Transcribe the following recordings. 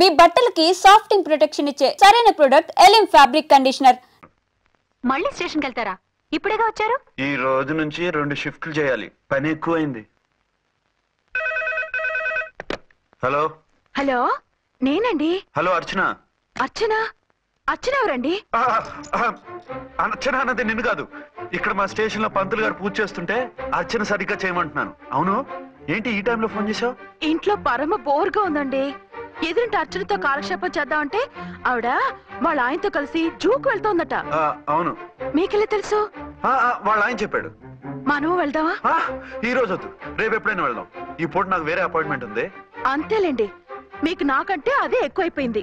మీ బట్టలకి సాఫ్టింగ్ ప్రొటెక్షన్ ఇచ్చే సరైన ప్రొడక్ట్ ఎలిమ్ ఫ్యాబ్రిక్ కండిషనర్. మళ్ళీ స్టేషన్కి వెళ్తారా? ఇప్పుడేగా వచ్చారు. ఈ రోజు నుంచి 2 షిఫ్ట్లు చేయాలి, పని ఎక్కువైంది. హలో హలో, నేనండి. హలో అర్చన. అర్చన? అర్చన ఎవరండి? అర్చన అన్నది నిన్ను కాదు. ఇక్కడ మా స్టేషన్ లో పంతులు గారు పూజ చేస్తుంటే అర్చన సరిగ్గా చేయమంటున్నాను. అవును, ఏంటి ఈ టైంలో ఫోన్ చేసావు? ఇంట్లో పరమ బోర్గా ఉందండి. ఎదురింటి అర్చనతో కాలక్షేపం చేద్దామంటే ఆవిడ వాళ్ళ ఆయనతో కలిసి జూకు వెళ్తోందట. అవును. మీకెళ్ళి తెలుసు? వాళ్ళ ఆయన చెప్పాడు. మనం వెళ్దామా? ఈ రోజు వద్దు, రేపు ఎప్పుడైనా వెళ్దాం. ఈ పూట నాకు వేరే అపాయింట్మెంట్ ఉంది. అంతేలేండి, మీకు నాకంటే అదే ఎక్కువైపోయింది.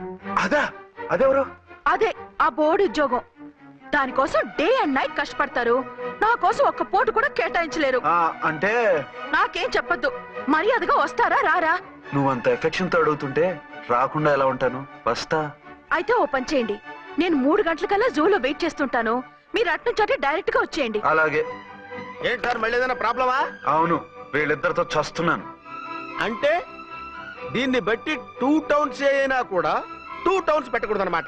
అదెవరు? అదే ఆ బోర్డు ఉద్యోగం. దానికోసం డే అండ్ నైట్ కష్టపడతారు. నా కోసం ఒక్క పోటు కూడా కేటాయించలేరు. అంటే నాకేం చెప్పొద్దు, మర్యాదగా వస్తారా రారా? నువ్వంత ఎఫెక్షన్ తో అడుగుతుంటే రాకుండా ఎలా ఉంటాను? వస్తా. అయితే ఓ పని చేయండి, నేను 3 గంటలకల్లా జూలో వెయిట్ చేస్తుంటాను. మీరు అట్నుంచి డైరెక్ట్ గా వచ్చేయండి. అలాగే. ఏంటి సార్, మళ్ళీ ఏదైనా ప్రాబ్లమా? అవును, వీళ్ళిద్దరితో చస్తున్నాను. అంటే దీన్ని బట్టి 2 టౌన్స్ అయినా కూడా 2 టౌన్స్ పెట్టకూడదు అనమాట.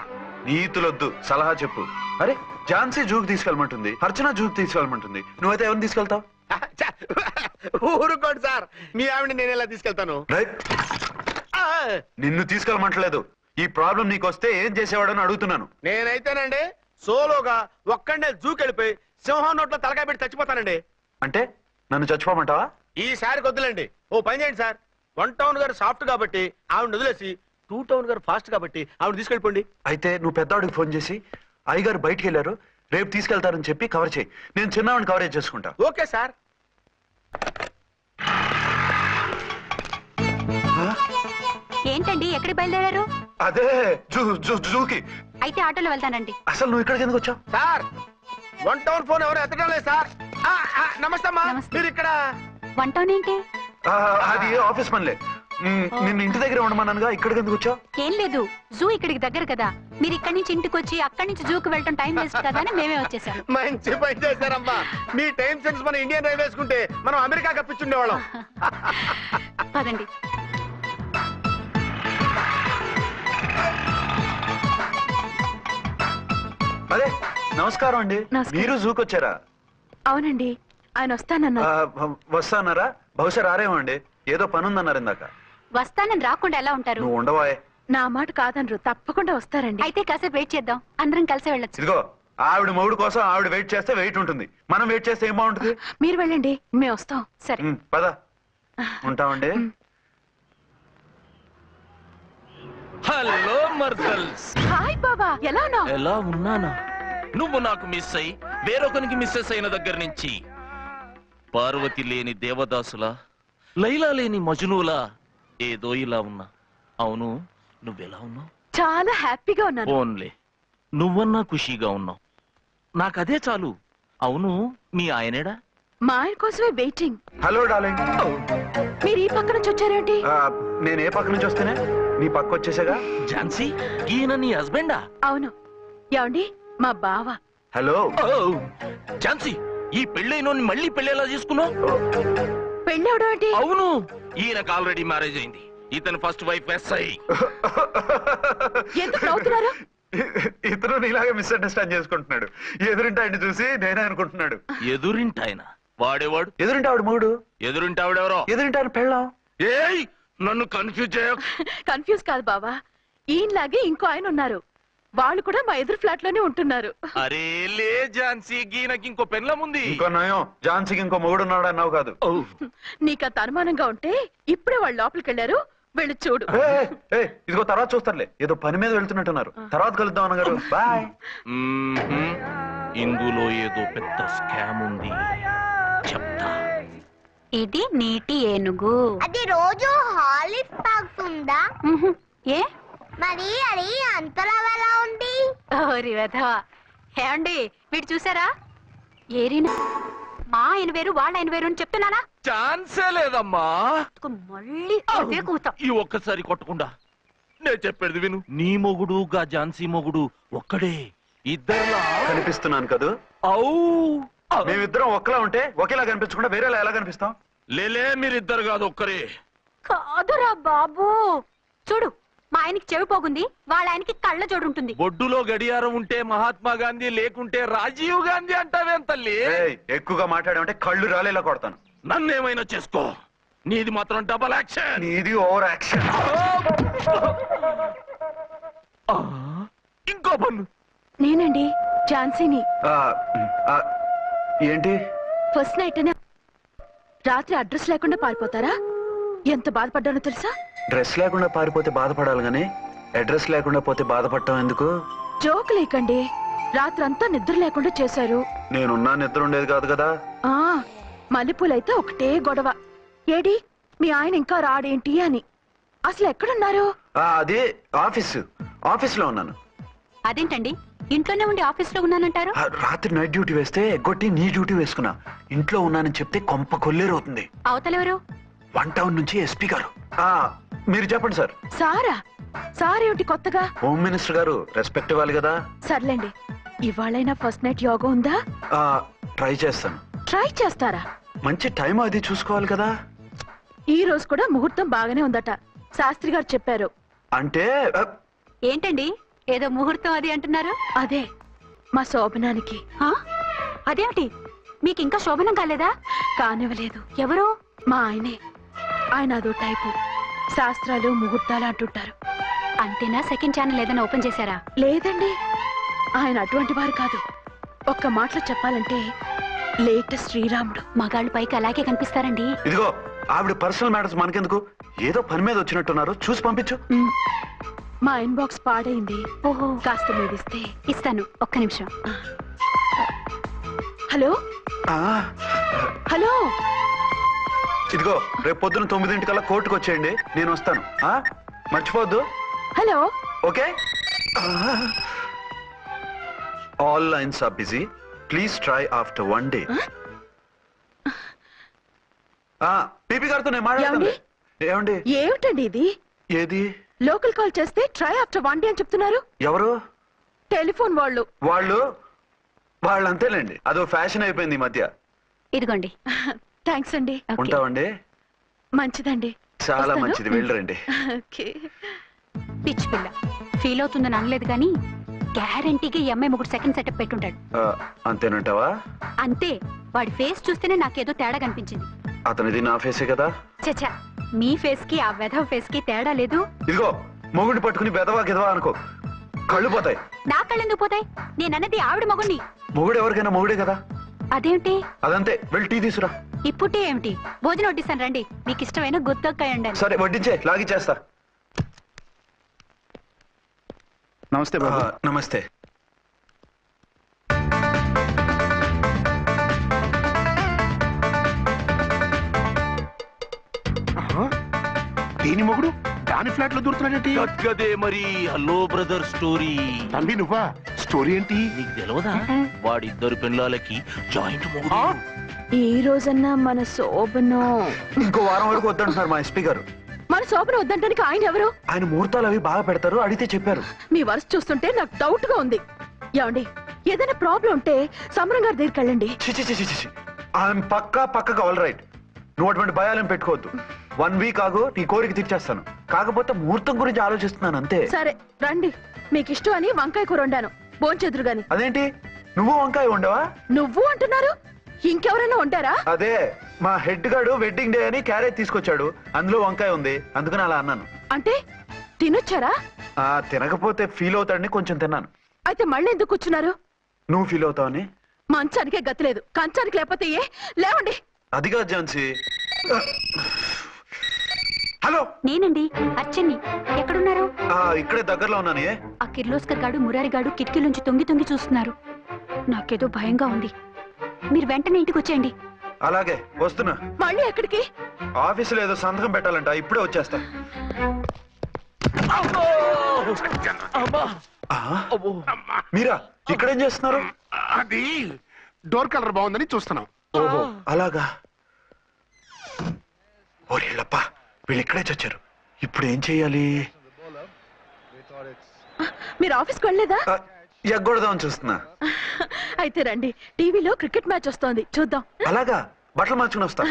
నీతులొద్దు, సలహా చెప్పు. అరే, ఝాన్సీ జూకి తీసుకెళ్ళమంటుంది, అర్చన జూకి తీసుకెళ్ళమంటుంది. నువ్వైతే ఎవరిని తీసుకెళ్తావు? ఊరుకోండి సార్, మీ ఆవిడ నేను ఎలా తీసుకెళ్తాను? నిన్ను తీసుకెళ్ళమంటలేదు. ఈ ప్రాబ్లం నీకొస్తే ఏం చేసేవాడని అడుగుతున్నాను. నేనైతేనండి సోలోగా ఒక్కడే జూకెళ్ళిపోయి సింహం నోట్లో తలకాయ పెట్టి చచ్చిపోతానండి. అంటే నన్ను చచ్చిపోమంటావా? ఈసారి వద్దులేండి. ఓ పని చేయండి సార్, 1 టౌన్ గారు సాఫ్ట్ కాబట్టి ఆవిడ వదిలేసి 2 టౌన్ గారు ఫాస్ట్ కాబట్టి ఆవిడ తీసుకెళ్ళిపోండి. అయితే నువ్వు పెద్దవాడికి ఫోన్ చేసి అయ్యగారు బయటికి వెళ్ళారు, రేపు తీసుకెళ్తారని చెప్పి కవర్ చేయి. నేను చిన్నవాడిని కవరేజ్ చేసుకుంటా. Okay sir. ఏంటండి, ఎక్కడికి బయలుదేరారు? అదే జూకి. అయితే ఆటోలో వెళ్తానండి. అసలు నువ్వు ఇక్కడికి ఎందుకు వచ్చావు? సార్, 1 టౌన్ ఫోన్ ఎవరు ఎత్తడం లేదు సార్. నమస్తే అమ్మా, మీరు ఇక్కడ? 1 టౌన్ ఏంటి? అది ఆఫీస్ పనిలే. నిన్ను ఇంటి దగ్గర ఉండమన్నానుగా, ఇక్కడికి ఎందుకు వచ్చావు? ఏం లేదు, జూ ఇక్కడికి దగ్గర కదా. మీరు ఇక్కడి నుంచి ఇంటికి వచ్చి అక్కడి నుంచి జూకి వెళ్ళటం టైం వేస్ట్ కదా అని మేమే వచ్చేసాం. మంచి పని చేశారమ్మా. మీ టైం సెన్స్ మన ఇండియన్ రైల్వేస్ కుంటే మనం అమెరికా కప్పించుండేవాళ్ళం. పదండి. అరే, నమస్కారం అండి. మీరు జూకి వచ్చారా? అవునండి, ఆయన వస్తానన్నారు. వస్తానన్నారా? బహుశా రారేమో అండి, ఏదో పని ఉందన్నారు ఇందాక. వస్తానని రాకుండా ఎలా ఉంటారు? నువ్వు ఉండవాయే. నా మాట కాదనరు, తప్పకుండా వస్తారండి. అయితే కాసేపు వెయిట్ చేద్దాం, అందరం కలిసి వెళ్ళొచ్చు. ఇదిగో, ఆవిడ మొగుడు కోసం ఆవిడ వెయిట్ చేస్తే వెయిట్ ఉంటుంది, మనం వెయిట్ చేస్తే ఏం బాగుంటుంది? మీరు వెళ్ళండి, మేము వస్తాం. సరే పద, ఉంటామండి. హలో మర్దల్స్. హాయ్ బాబా, ఎలా ఉన్నావు? ఎలా ఉన్నానా? నువ్వు నాకు మిస్ అయి వేరొకరికి మిస్సెస్ అయిన దగ్గర నుంచి పార్వతి లేని దేవదాసులా, లైలా లేని మజునులా ఏదో ఇలా ఉన్నా. అవును, నువ్వెలా ఉన్నావు? చాలా హ్యాపీగా ఉన్నాను. ఓన్లే నువ్వన్నా ఖుషీగా ఉన్నావు, నాకదే చాలు. అవును, మీ ఆయనేడా? మా ఆయన కోసమే వెయిటింగ్. Hello darling. మీరు ఈ పక్క నుంచి వచ్చారేంటి? నేను ఏ పక్క నుంచి వస్తేనే నీ పక్క వచ్చేసాగా. ఝాన్సీ, ఈయన నీ హస్బెండా? అవును. ఏమండి, మా బావ. హలో. ఝాన్సీ, ఈ పెళ్ళైనోని మళ్ళీ పెళ్ళేలా చేసుకున్నావు? పెళ్ళవడం ఏంటి? అవును, ఈయనకు ఆల్రెడీ మ్యారేజ్ అయింది. ఇతను ఫస్ట్ వైఫ్ ఎస్ఐ. ఎందుకు నవ్వుతున్నారు? ఇతను నీలాగే మిస్అండర్స్టాండ్ చేసుకుంటున్నాడు. ఎదురింటి ఆయన చూసి నేనే అనుకుంటున్నాడు. ఎదురింటాయన వాడేవాడు? ఎదురింటి ఆవిడ మూడు. ఎదురింటి ఆవిడెవరో? ఎదురింటి ఆయన పెళ్ళాం. ఏయ్, నన్ను కన్ఫ్యూజ్ చేయ. కన్ఫ్యూజ్ కాదు బావా, ఈయనలాగే ఇంకో ఆయన ఉన్నారు. వాళ్ళు కూడా మా ఎదురు ఫ్లాట్ లోనే ఉంటున్నారు. అరే లే ఝాన్సీ, గీనకి ఇంకో పెళ్ళం ఉంది. ఇంకో నయం, ఝాన్సీకి ఇంకో మొగుడు ఉన్నాడు అన్నావు కాదు. నీకంత అనుమానంగా ఉంటే ఇప్పుడే వాళ్ళు లోపలికి వెళ్ళారు, వెళ్ళి చూడు. ఇదిగో తర్వాత చూస్తారులే, ఏదో పని మీద వెళ్తున్నట్టున్నారు. తర్వాత కలుద్దాం అన్నగారు. బాయ్. ఇందులో ఏదో పెద్ద స్కామ్ ఉంది, చెప్తా. ఇది నీటి ఏనుగు. అది రోజు హాలిక్స్ తాగుతుందా? ఏ మరి అది అంతలా ఎలా ఉంది? ఓరి వెధవా. ఏమండి, వీడు చూసారా? ఏరినా మా ఆయన వేరు వాళ్ళ ఆయన వేరు అని చెప్తున్నానా? ఛాన్సే లేదమ్మా. మళ్ళీ అదే కూతాం. ఈ ఒక్కసారి కొట్టకుండా నేను చెప్పేది విను. నీ మొగుడు గా ఝాన్సీ మొగుడు ఒక్కడే, ఇద్దరులా కనిపిస్తున్నాను కదా? మేమిద్దరం ఒక్కలా ఉంటే ఒకేలా కనిపించకుండా వేరేలా ఎలా కనిపిస్తాం? లేలే, మీరిద్దరు కాదు ఒక్కరే. కాదురా బాబు, చూడు మా ఆయనకి చెవి పోగుంది, వాళ్ళ ఆయనకి కళ్ళ జోడు ఉంటుంది. బొడ్డులో గడియారం ఉంటే మహాత్మా గాంధీ, లేకుంటే రాజీవ్ గాంధీ అంటావేం తల్లి? ఎక్కువగా మాట్లాడామంటే కళ్ళు రాలేలా కొడతాను. నన్నేమైనా చేసుకో, నీది మాత్రం డబల్ యాక్షన్. నీది ఓవర్ యాక్షన్. ఇంకో పన్ను. నేనండి ఝాన్సీని. ఏంటి ఫస్ట్ నైట్ అనే రాత్రి అడ్రస్ లేకుండా పారిపోతారా? ఎంత బాధపడ్డానో తెలుసా? డ్రెస్ లేకుండా పారిపోతే బాధపడాలి గానీ అడ్రస్ లేకుండా పోతే బాధపడటం ఎందుకు? జోక్ లేకండి, రాత్రంతా నిద్ర లేకుండా చేశారు. నేనున్నా నిద్ర ఉండేది కాదు కదా. ఆ మల్లెపూలైతే ఒకటే గొడవ. ఏడి మీ ఆయన ఇంకా రాడేంటి అని. అసలు ఎక్కడున్నారు? అది ఆఫీసులో ఉన్నాను. అదేంటండి ఇంట్లోనే ఉండి ఆఫీస్ లో ఉన్నానంటారు? రాత్రి నైట్ డ్యూటీ వేస్తే ఎగ్గొట్టి నీ డ్యూటీ వేసుకున్నా. ఇంట్లో ఉన్నానని చెప్తే కొంప కొల్లేరవుతుంది. అవతలెవరు? 1 టౌన్ నుంచి ఎస్పీ గారు. మీరు చెప్పండి సార్. సారా? సారేమిటి కొత్తగా? హోమ్ మినిస్టర్ గారు, రెస్పెక్ట్ ఇవ్వాలి కదా. సర్లేండి, ఇవాళైనా ఫస్ట్ నైట్ యోగా ఉందా? ట్రై చేస్తాను. ట్రై చేస్తారా? మంచి టైం అది చూసుకోవాలి కదా. ఈ రోజు కూడా ముహూర్తం బాగానే ఉందట, శాస్త్రి గారు చెప్పారు. అంటే ఏంటండి ఏదో ముహూర్తం అది అంటున్నారు? అదే మా శోభనానికి. అదేమిటి మీకు ఇంకా శోభనం కాలేదా? కానివ్వలేదు. ఎవరు? మా ఆయనే. ఆయన అదో టైపు, శాస్త్రాలు ముహూర్తాలు అంటుంటారు. అంతేనా? సెకండ్ ఛానల్ ఏదైనా ఓపెన్ చేశారా? లేదండి, ఆయన అటువంటి వారు కాదు. ఒక్క మాటలో చెప్పాలంటే లేటెస్ట్ శ్రీరాముడు. మగాళ్ళు పైకి అలాగే కనిపిస్తారండి. ఇదిగో ఆవిడ పర్సనల్ మ్యాటర్స్ మనకెందుకు, ఏదో పని మీద వచ్చినట్టున్నారు, చూసి పంపించు. మా ఇన్బాక్స్ పాడైంది. ఓహో, కాస్త మీదిస్తే. ఇస్తాను, ఒక్క నిమిషం. హలో హలో, ఇదిగో రేపు పొద్దున 9 కోర్టుకు వచ్చేయండి, నేను వస్తాను. మర్చిపోవద్దు. Hello. Okay. All lines are busy, please try after 1 day. పీపీ గారితో నేను మాట్లాడండి. ఏమండి? ఏమిటండి ఇది? ఏది? లోకల్ కాల్ చేస్తే ట్రై ఆఫ్టర్ 1 day అని చెప్తున్నారు. ఎవరు? టెలిఫోన్ వాళ్ళు. వాళ్ళు అంతేలేండి, అదో ఫ్యాషన్ అయిపోయింది ఈ మధ్య. ఇదిగోండి. థ్యాంక్స్ అండి. ఉంటామండి. మంచిదండి. చాలా మంచిది, వెళ్ళరండి. పిచ్చి పిల్ల ఫీల్ అవుతుందని అనలేదు కానీ గ్యారంటీగా ఈ అమ్మాయి 3 సెకండ్ సెటప్ పెట్టుంటాడు. అంతేనంటావా? అంతే. వాడి ఫేస్ చూస్తేనే నాకేదో తేడా కనిపించింది. అతనిది నా ఫేసే కదా. చచ్చా, మీ ఫేస్ కి ఆ వెధవ ఫేస్ కి తేడా లేదు. ఇదిగో మొగుడిని పట్టుకుని బెదవా గిదవా అనుకో, కళ్ళు పోతాయి. నా కళ్ళు ఎందుకు పోతాయి? నేనన్నది ఆవిడ మొగుడిని. మొగుడు ఎవరికైనా మొగుడే కదా. అదేమిటి? అదంతే, వెళ్ళి టీ తీసురా. ఇప్పుడే ఏమిటి? భోజనం వడ్డిస్తాను రండి. మీకు ఇష్టమైన గుత్తొక్కాయ ఉండాలి. సరే వడ్డించే, లాగిచ్చేస్తా. నమస్తే బాబు. నమస్తే. దేని మొగుడు దాని ఫ్లాట్ లో దూరుతున్నాడేంటి? గదే మరి. Hello brother story. తమ్మి నువ్వా? స్టోరీ ఏంటి? నీకు తెలియదా? వాడిద్దరు పిల్లలకి జాయింట్ మొగుడు. ఈ రోజన్నా మన శోభనం. ఇంకో వారం వరకు వద్దంటున్నారు మా ఎస్పీ గారు. మన శోభనం వద్దంటానికి ఆయన ఎవరు? ఆయన ముహూర్తాలు అవి బాగా పెడతారు, అడిగితే చెప్పారు. మీ వరుస చూస్తుంటే నాకు డౌట్ గా ఉంది. ఏమండి, ఏదైనా ప్రాబ్లం ఉంటే సమరం గారి దగ్గరికి వెళ్ళండి. ఆయన పక్కగా ఆల్ రైట్. నువ్వు అటువంటి భయాలను పెట్టుకోవద్దు. 1 week ఆగు, నీ కోరిక తీర్చేస్తాను. కాకపోతే ముహూర్తం గురించి ఆలోచిస్తున్నాను అంతే. సరే రండి, మీకు ఇష్టం అని వంకాయ కూర వండాను, భోంచెదురు గాని. అదేంటి నువ్వు వంకాయ ఉండవా? నువ్వు అంటున్నారు, ఇంకెవరైనా ఉంటారా? అదే మా హెడ్ గాడు వెడ్డింగ్ డే అని క్యారేజ్ తీసుకొచ్చాడు, అందులో వంకాయ ఉంది, అందుకని అలా అన్నాను. అంటే తినొచ్చారా? తినకపోతే ఫీల్ అవుతాడని కొంచెం తిన్నాను. అయితే మళ్ళీ ఎందుకు కూర్చున్నారు? నువ్వు ఫీల్ అవుతావని. మంచానికే గతి లేదు, కంచానికి లేకపోతే ఏ? లేవండి. అదిగా ఝాన్సీ. హలో, నేనండి అచ్చన్ని. ఎక్కడున్నారు? ఇక్కడే దగ్గరలో ఉన్నాను. ఆ కిర్లోస్కర్ గాడు మురారి గాడు కిటికీ నుంచి తొంగి చూస్తున్నారు. నాకేదో భయంగా ఉంది. మీరు వెంటనే ఇంటికి వచ్చేయండి. అలాగే వస్తున్నా. మళ్ళీ ఎక్కడికి? ఆఫీసులో ఏదో సంతకం పెట్టాలంట, ఇప్పుడే వచ్చేస్తా. మీరా ఇక్కడేం చేస్తున్నారు? అది డోర్ కలర్ బాగుందని చూస్తున్నాం. ఓహో అలాగా. ఓరేళ్ళప్ప, వీళ్ళు ఇక్కడే చచ్చారు. ఇప్పుడు ఏం చెయ్యాలి? మీరు ఆఫీస్కి వెళ్ళలేదా? ఎగ్గొడదామని చూస్తున్నా. అయితే రండి, టీవీలో క్రికెట్ మ్యాచ్ వస్తోంది, చూద్దాం. అలాగా, బట్టలు మార్చుకుని వస్తా.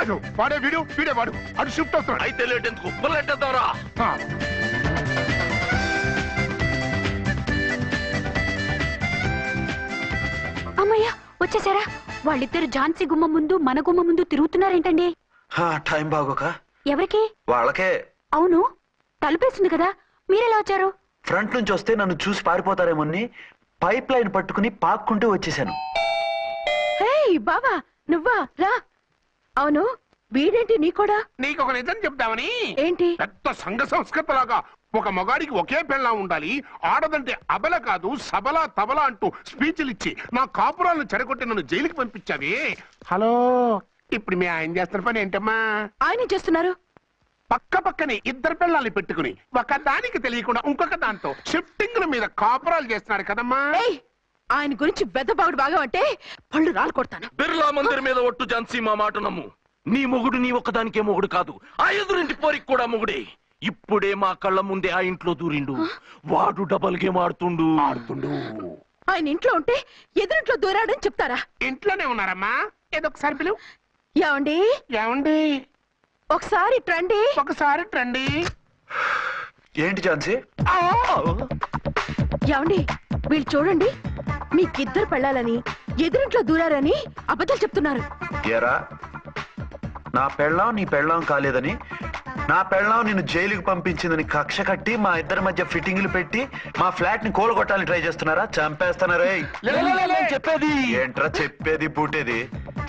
లేదు వాడే వీడే వాడు అటు షిఫ్ట్ అవుతున్నాడు. అయితే లేట్ ఎందుకు బుల్లెట్టేద్దాంరా. ఆ, అమ్మయ్య వచ్చేసారా? వాళ్ళిద్దరు ఝాన్సీ గుమ్మ ముందు మన గుమ్మ ముందు తిరుగుతున్నారేంటండి? టైం బాగోక ఎవరికి? వాళ్ళకే. అవును, తలుపేసింది కదా, మీరెలా వచ్చారు? ఫ్రంట్ నుంచి వస్తే నన్ను చూసి పారిపోతారేమోని పైప్ లైన్ పట్టుకుని పాక్కుంటూ వచ్చేసాను. హే బావా, నువ్వా? రా. అవును, వీడేంటి నీ కూడా? నీకు ఒక నిజం చెప్తామని. ఏంటి? పెద్ద సంఘ సంస్కృతలాగా ఒక మగాడికి ఒకే పెళ్ళం ఉండాలి, ఆడదంటే అబల కాదు సబల తబల అంటూ స్పీచ్లు ఇచ్చి నా కాపురాలను చెడగొట్టి నన్ను జైలుకి పంపించావి. హలో, ఇప్పుడు మీ ఆయన చేస్తున్న పని ఏంటమ్మా? ఆయన చేస్తున్నారు. పక్క పక్కనే ఇద్దరు పిల్లల్ని పెట్టుకుని ఒక దానికి తెలియకుండా ఇంకొక దాంతో షిఫ్టింగ్ల మీద కాపురాలు చేస్తున్నాడు కదమ్మా. ఏయ్, ఆయన గురించి బెద్దబాగుడు బాగా అంటే పళ్ళు రాలు కొడతాను. బిర్లా మందిర్ మీద ఒట్టు ఝాన్సీ, మా మాట నమ్ము. నీ మొగుడు నీ ఒక్కదానికే మొగుడు కాదు, ఆ ఎదురింటి పోరికి కూడా మొగుడే. ఇప్పుడే మా కళ్ళ ముందే ఆ ఇంట్లో దూరిండు. వాడు డబల్ గేమ్ ఆడుతుండు. ఆయన ఇంట్లో ఉంటే ఎదురింట్లో దూరాడని చెప్తారా? ఇంట్లోనే ఉన్నారమ్మా. ఏదో ఒకసారి పిలువు. ఏమండి ఏమండి, ఒకసారి ట్రండి. ఒకసారి రండి. ఏంటి ఝాన్సీ? ఏమండి, వీళ్ళు చూడండి, మీకిద్దరు పెళ్ళాలని ఎదురింట్లో దూరారని అబద్ధాలు చెప్తున్నారు. ఏరా, నా పెళ్ళాం నీ పెళ్ళాం కాలేదని, నా పెళ్ళాం నిన్ను జైలుకి పంపించిందని కక్ష కట్టి మా ఇద్దరి మధ్య ఫిట్టింగ్లు పెట్టి మా ఫ్లాట్ ని కోలగొట్టాలని ట్రై చేస్తున్నారా? చంపేస్తున్నారే. చెప్పేది ఏంట్రా చెప్పేది పూటేది?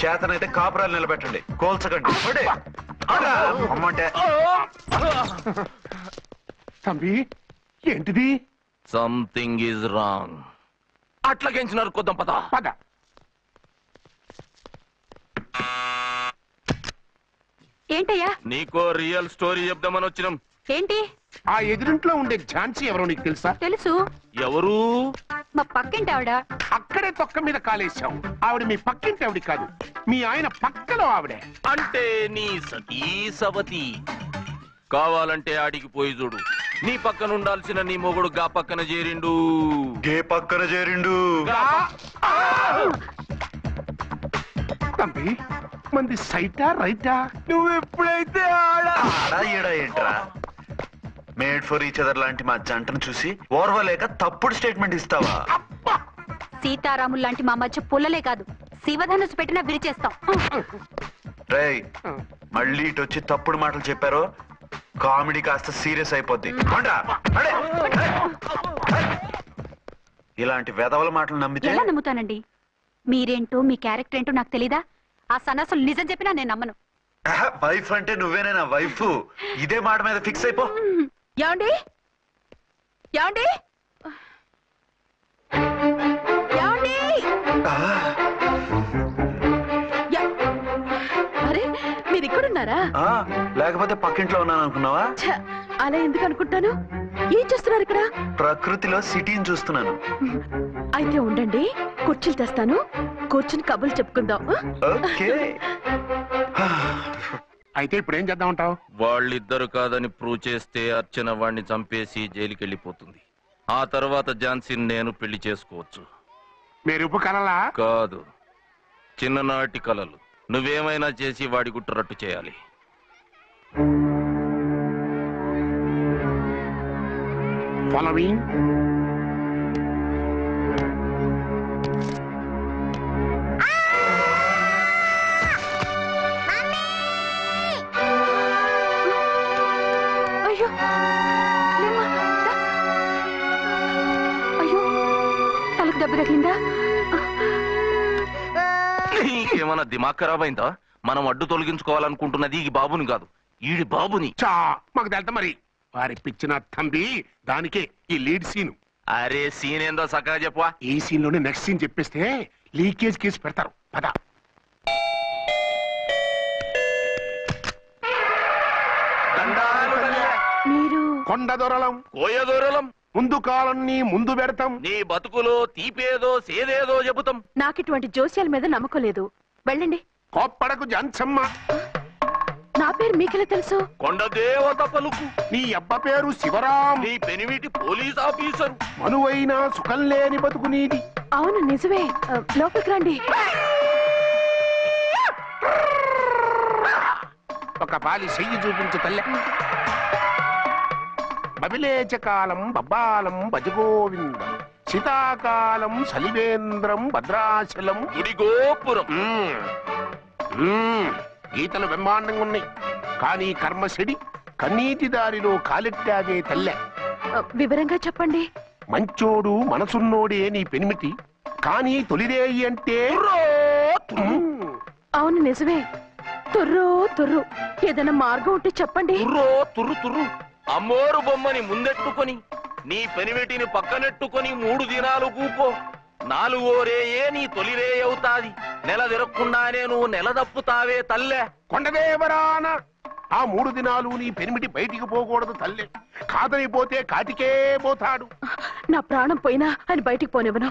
చేతనైతే కాపురాలు నిలబెట్టండి, కోల్చకండి. అమ్మంటే తంబి, ఏంటిది? Something is wrong. అట్లాగేంచినారు కొద్దాం పద. పద. ఏంటయ్యా? నీకో రియల్ స్టోరీ చెప్దామని వచ్చినాం. ఏంటి? ఆ ఎదురింట్లో ఉండే ఝాన్సీ ఎవరో నీకు తెలుసా? తెలుసు, ఎవరు? మా పక్కింటి ఆవిడ. అక్కడే తొక్క మీద కాలేశాం. ఆవిడ మీ పక్కింటి ఆవిడ కాదు, మీ ఆయన పక్కలో ఆవిడే. అంటే నీ సతీ సవతి. కావాలంటే ఆడికి పోయి చూడు. నీ పక్కన ఉండాల్సిన నీ మొగుడు గా పక్కన చేరిండు. గే పక్కన చేరిండు. తంబి, మంది సైటా రైటా? నువ్వు ఎప్పుడైతే ఆడా ఈడా ఏంట్రా? మేడ్ ఫర్ ఈచ్ అదర్ లాంటి మా జంటను చూసి ఓర్వలేక తప్పుడు స్టేట్మెంట్ ఇస్తావా? సీతారాములు లాంటి మా మధ్య పుల్లలే కాదు, శివధనుసు పెట్టినా విరిచేస్తాం. రేయ్, మళ్ళీ ఇటు వచ్చి తప్పుడు మాటలు చెప్పారో కామెడీ కాస్త సీరియస్ అయిపోద్ది. ఇలాంటి వెధవల మాటలు నమ్మితే ఎలా నమ్ముతానండి? మీరేంటో మీ క్యారెక్టర్ ఏంటో నాకు తెలీదా? ఆ సన్నాసులు నిజం చెప్పినా నేను నమ్మను. వైఫ్ అంటే నువ్వేనే నా వైఫ్. ఇదే మాట మీద ఫిక్స్ అయిపో. ఏమండి, ఏమండి, ఏమండి? అరే, మీరు ఇక్కడున్నారా? లేకపోతే పక్కింట్లో ఉన్నాను అనుకున్నావా? ఛ, అలా ఎందుకు అనుకుంటాను? ఏం చేస్తున్నారు ఇక్కడ? ప్రకృతిలో సిటీని చూస్తున్నాను. అయితే ఉండండి, కుర్చీలు తెస్తాను, కూర్చుని కబుర్లు చెప్పుకుందాం. ఓకే. అయితే ఇప్పుడు ఏం చేద్దాం అంటావు? వాళ్ళిద్దరు కాదని ప్రూవ్ చేస్తే అర్చన వాణ్ణి చంపేసి జైలుకి వెళ్ళిపోతుంది. ఆ తర్వాత ఝాన్సీని నేను పెళ్లి చేసుకోవచ్చు. మీరు ఉప్పు కలలా? కాదు, చిన్ననాటి కలలు. నువ్వేమైనా చేసి వాడి గుట్టరట్టు చేయాలి. ఫాలోయింగ్. అయ్యో, లేమ్మా, దా. అయ్యో, తలకు దెబ్బ తగిలిందా? నీకేమన్నా దిమాగ్ ఖరాబ్ అయిందా? మనం అడ్డు తొలగించుకోవాలనుకుంటున్నది ఈ బాబుని కాదు, ఈడి బాబుని. చా, మాకు తెలుతా మరి. వారి పిచ్చిన తంబి, దానికే ఈ లీడ్ సీన్. అరే సీన్ ఏందో సక్కగా చెప్పవా? ఈ సీన్ లోనే నెక్స్ట్ సీన్ చెప్పేస్తే లీకేజ్ కేసు పెడతారు. పద. మీరు కొండ దొరలం, కోయ దూరలం, ముందు కాలన్నీ ముందు పెడతాం. నీ బతుకులో తీపేదో సేదేదో చెబుతాం. నాకు ఇటువంటి జోస్యాల మీద నమ్మకం లేదు. వెళ్ళండి. కోప్పడకు జంచమ్మ. నా పేరు మీకెలా తెలుసు? కొండ దేవత పలుకు. నీ అబ్బ పేరు శివరాం. నీ పెనిమిటి పోలీస్ ఆఫీసరు. మనువైన సుఖం లేని బతుకు నీది. అవును, నిజమే. లోపలికి రండి. ఒక పాలి చెయ్యి చూపించు తల్లె. బబిలేచకాలం బబ్బాలం భజగోవిందం శీతాకాలం సలివేంద్రం భద్రాచలం గుడిగోపురం. గీతలు బ్రహ్మాండంగా ఉన్నాయి, కానీ కర్మశడి కన్నీటి దారిలో కాలెట్టాగే తల్లె. వివరంగా చెప్పండి. మంచోడు మనసున్నోడే నీ పెనిమిటి, కానీ తొలిరేయి అంటే అవును నిజమే. తుర్రు తుర్రు. ఏదైనా మార్గం ఉంటే చెప్పండి. తుర్రో తుర్రు తుర్రు. అమ్మోరు బొమ్మని ముందెట్టుకొని నీ పెనిమిటిని పక్కనెట్టుకొని 3 దినాలు కూకో. 4వ రేయే నీ తొలి రే అవుతాది. నెల తిరగకుండానే నువ్వు నెల తప్పుతావే తల్లే. కొండదేవరాన ఆ 3 దినాలు నీ పెనిమిటి బయటికి పోకూడదు తల్లే. కాదని పోతే కాటికే పోతాడు. నా ప్రాణం పోయినా ఆయన బయటికి పోనివ్వను.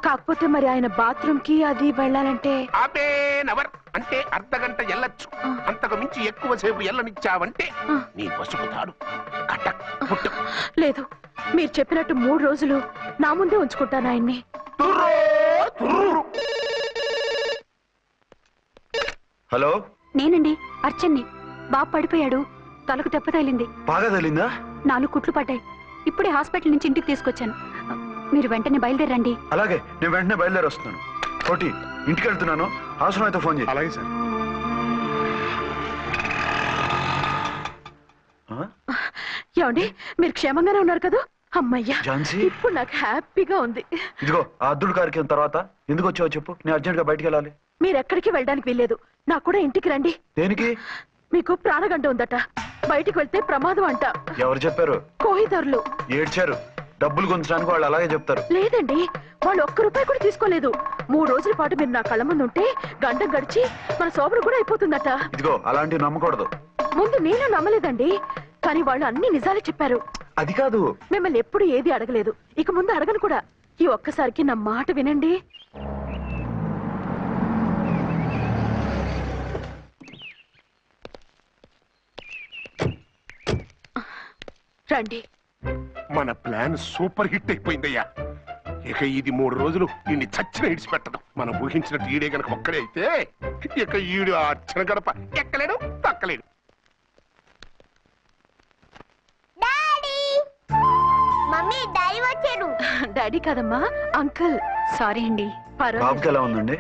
కాకపోతే మరి ఆయన బాత్రూమ్ కి అది వెళ్ళాలంటే ఆపేనవర్ అంటే అర్ధగంట ఎల్లొచ్చు. అంతకు మించి ఎక్కువసేపు ఎల్లనిచ్చావంటే నీ పసుపుతాడు కటక్ పుట్టక్. లేదు, మీరు చెప్పినట్టు 3 రోజులు నా ముందే ఉంచుకుంటాను ఆయన్ని. హలో, నేనండి అర్చన్ని. బాబు పడిపోయాడు, తలకు దెబ్బ తగిలింది. బాగా తెలిందా? 4 కుట్లు పడ్డాయి. ఇప్పుడే హాస్పిటల్ నుంచి ఇంటికి తీసుకొచ్చాను. మీరు వెంటనే బయలుదేరండి. అలాగే, నేను వెంటనే బయలుదేరి వస్తున్నాను. కోటి, ఇంటికి వెళ్తున్నాను. అవసరం అయితే ఫోన్ చేయి. అలాగే సార్. ఏమండి, మీరు క్షేమంగానే ఉన్నారు కదా? అమ్మయ్యా, ఝాన్సీ? ఇప్పుడు నాకు హ్యాపీగా ఉంది. ఇదిగో ఆ అద్దుడు కార్యక్రమం తర్వాత ఎందుకు వచ్చావో చెప్పు. నేను అర్జెంట్ గా బయటికి వెళ్ళాలి. మీరు ఎక్కడికి వెళ్ళడానికి వీల్లేదు. నాకు కూడా ఇంటికి రండి. దేనికి? మీకు ప్రాణగంట ఉందట, బయటికి వెళ్తే ప్రమాదం అంట. ఎవరు చెప్పారు? కోహిదర్లు ఏడ్చారు. డబ్బులు గుంచడానికి వాళ్ళు అలాగే చెప్తారు. లేదండి, వాళ్ళు ₹1 కూడా తీసుకోలేదు. 3 రోజుల పాటు మీరు నా కళ్ళ ముందు ఉంటే గంట గడిచి మన శోభను కూడా అయిపోతుందట. ఇదిగో అలాంటివి నమ్మకూడదు. ముందు నేను నమ్మలేదండి, కానీ వాళ్ళు అన్ని నిజాలే చెప్పారు. అది కాదు, మిమ్మల్ని ఎప్పుడు ఏది అడగలేదు, ఇక ముందు అడగను కూడా. ఈ ఒక్కసారికి నా మాట వినండి. రండి. మన ప్లాన్ సూపర్ హిట్ అయిపోయిందయ్యా. ఇక ఇది 3 రోజులు నిన్ను చచ్చిన ఇడిచిపెట్టదు. మనం ఊహించినట్టు ఈడే గనక ఒక్కడే అయితే ఇక ఈడు ఆ అర్చన గడప ఎక్కలేడు, తక్కలేడు. డాడీ మమ్మీ డాడీ వచ్చారు. డాడీ కాదమ్మా, అంకుల్. సారీ అండి. బాబుకి ఎలా ఉందండి?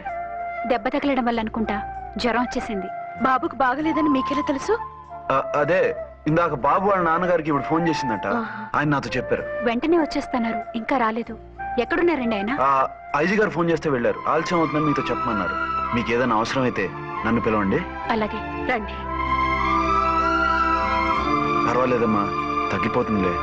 దెబ్బ తగలడం వల్ల అనుకుంటా జ్వరం వచ్చేసింది. బాబుకు బాగలేదని మీకెలా తెలుసు? అదే ఇందాక బాబు వాళ్ళ నాన్నగారికి ఇప్పుడు ఫోన్ చేసిందట. ఆయన నాతో చెప్పారు. వెంటనే వచ్చేస్తున్నారు, ఇంకా రాలేదు. ఎక్కడున్నారండి ఆయన? ఐజీ గారు ఫోన్ చేస్తే వెళ్ళారు. ఆలస్యం అవుతుందని మీతో చెప్పమన్నారు. మీకు ఏదైనా అవసరం అయితే నన్ను పిలవండి. అలాగే. రండి. పర్వాలేదమ్మా, తగ్గిపోతుందిలే.